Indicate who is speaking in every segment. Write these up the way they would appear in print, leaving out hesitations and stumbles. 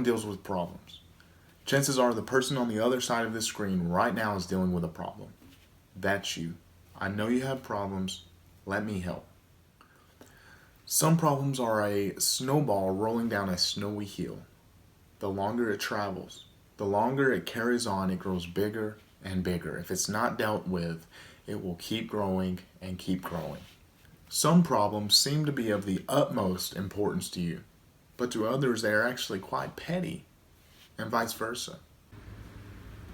Speaker 1: deals with problems. Chances are the person on the other side of this screen right now is dealing with a problem. That's you. I know you have problems. Let me help. Some problems are a snowball rolling down a snowy hill. The longer it travels, the longer it carries on, it grows bigger and bigger. If it's not dealt with, it will keep growing and keep growing. Some problems seem to be of the utmost importance to you, but to others they are actually quite petty, and vice versa.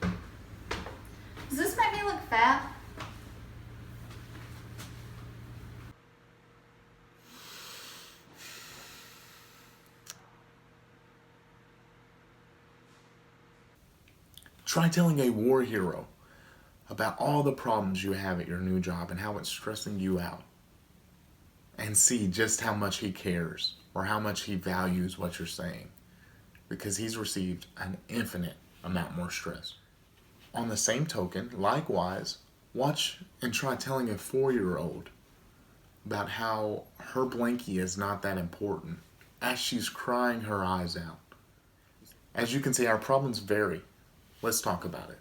Speaker 2: Does this make me look fat?
Speaker 1: Try telling a war hero about all the problems you have at your new job and how it's stressing you out. And see just how much he cares or how much he values what you're saying. Because he's received an infinite amount more stress. On the same token, likewise, watch and try telling a 4-year-old about how her blankie is not that important as she's crying her eyes out. As you can see, our problems vary. Let's talk about it.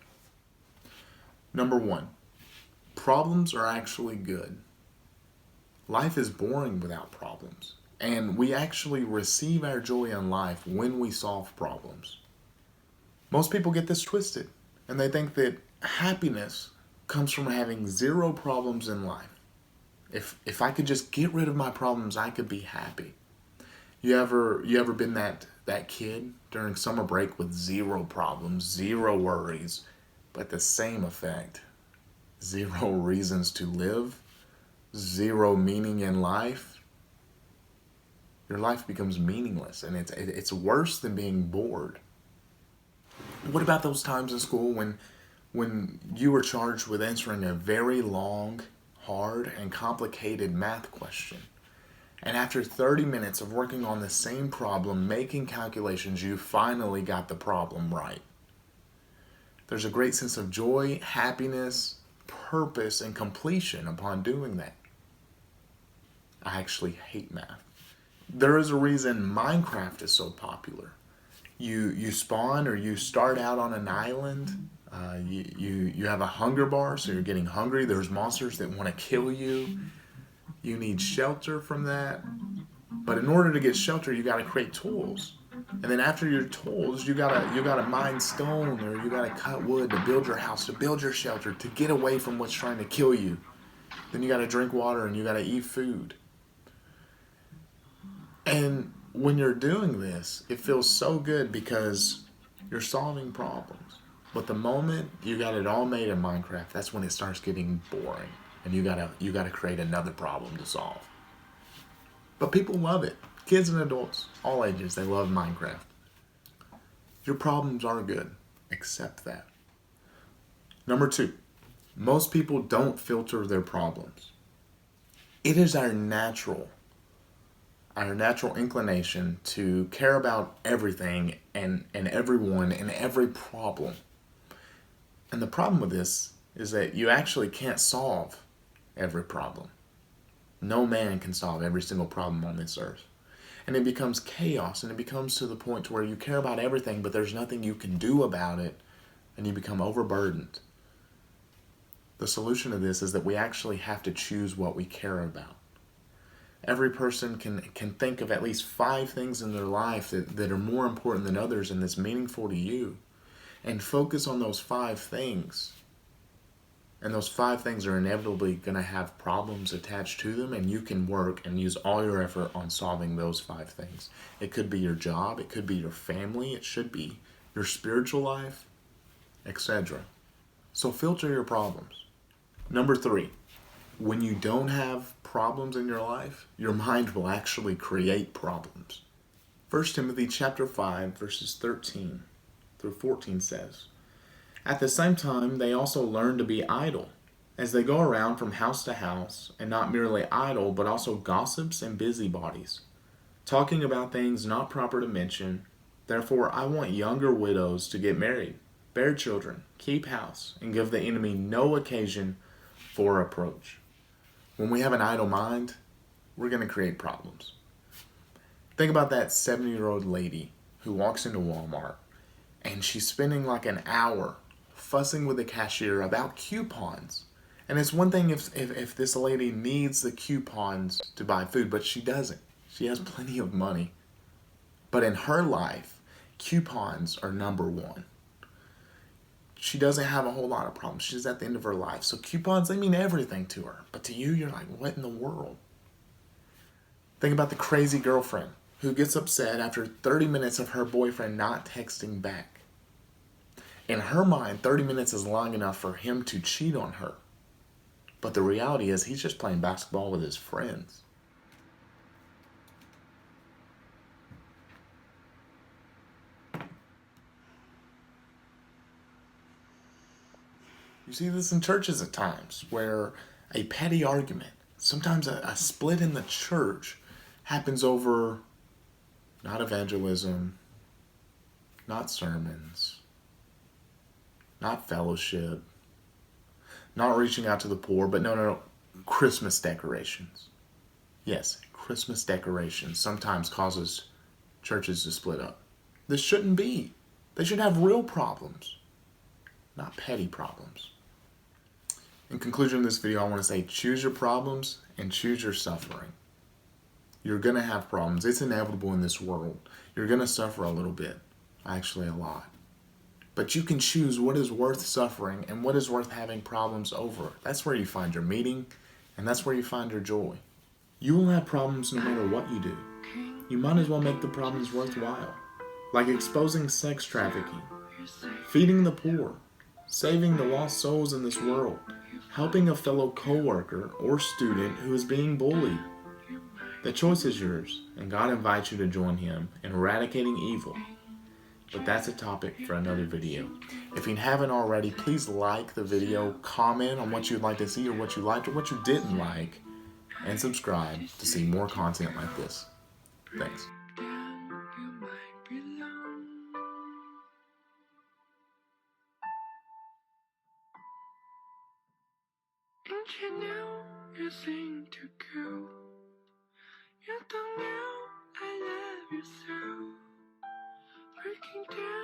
Speaker 1: Number 1, problems are actually good. Life is boring without problems, and we actually receive our joy in life when we solve problems. Most people get this twisted, and they think that happiness comes from having 0 problems in life. If I could just get rid of my problems, I could be happy. You ever been that kid during summer break with 0 problems, 0 worries, but the same effect? 0 reasons to live, 0 meaning in life. Your life becomes meaningless, and it's worse than being bored. What about those times in school when you were charged with answering a very long, hard, and complicated math question? And after 30 minutes of working on the same problem, making calculations, you finally got the problem right. There's a great sense of joy, happiness, purpose, and completion upon doing that. I actually hate math. There is a reason Minecraft is so popular. You spawn or you start out on an island. You have a hunger bar, so you're getting hungry. There's monsters that want to kill you. You need shelter from that. But in order to get shelter, you got to create tools. And then after your tools, you gotta mine stone, or you gotta cut wood to build your house, to build your shelter, to get away from what's trying to kill you. Then you gotta drink water and you gotta eat food. And when you're doing this, it feels so good because you're solving problems. But the moment you got it all made in Minecraft, that's when it starts getting boring. And you gotta create another problem to solve. But people love it. Kids and adults, all ages, they love Minecraft. Your problems are good. Accept that. Number 2, most people don't filter their problems. It is our natural inclination to care about everything and everyone and every problem. And the problem with this is that you actually can't solve every problem. No man can solve every single problem on this earth. And it becomes chaos, and it becomes to the point where you care about everything, but there's nothing you can do about it, and you become overburdened. The solution to this is that we actually have to choose what we care about. Every person can think of at least 5 things in their life that are more important than others and that's meaningful to you, and focus on those 5 things. And those 5 things are inevitably going to have problems attached to them, and you can work and use all your effort on solving those 5 things. It could be your job, it could be your family, it should be your spiritual life, etc. So filter your problems. Number 3, when you don't have problems in your life, your mind will actually create problems. 1 Timothy chapter 5, verses 13 through 14 says, "At the same time, they also learn to be idle, as they go around from house to house, and not merely idle, but also gossips and busybodies, talking about things not proper to mention. Therefore, I want younger widows to get married, bear children, keep house, and give the enemy no occasion for reproach." When we have an idle mind, we're going to create problems. Think about that 70-year-old lady who walks into Walmart and she's spending like an hour fussing with the cashier about coupons. And it's one thing if this lady needs the coupons to buy food, but she doesn't. She has plenty of money. But in her life, coupons are number one. She doesn't have a whole lot of problems. She's at the end of her life. So coupons, they mean everything to her. But to you, you're like, what in the world? Think about the crazy girlfriend who gets upset after 30 minutes of her boyfriend not texting back. In her mind, 30 minutes is long enough for him to cheat on her. But the reality is he's just playing basketball with his friends. You see this in churches at times, where a petty argument, sometimes a split in the church, happens over not evangelism, not sermons, not fellowship, not reaching out to the poor, but no, Christmas decorations. Yes, Christmas decorations sometimes causes churches to split up. This shouldn't be. They should have real problems, not petty problems. In conclusion of this video, I want to say choose your problems and choose your suffering. You're going to have problems. It's inevitable in this world. You're going to suffer a little bit, actually a lot. But you can choose what is worth suffering and what is worth having problems over. That's where you find your meaning, and that's where you find your joy. You will have problems no matter what you do. You might as well make the problems worthwhile, like exposing sex trafficking, feeding the poor, saving the lost souls in this world, helping a fellow coworker or student who is being bullied. The choice is yours, and God invites you to join Him in eradicating evil. But that's a topic for another video. If you haven't already, please like the video, comment on what you'd like to see or what you liked or what you didn't like, and subscribe to see more content like this. Thanks.
Speaker 3: And you know you seem to go. You don't know I love you so. Breaking down.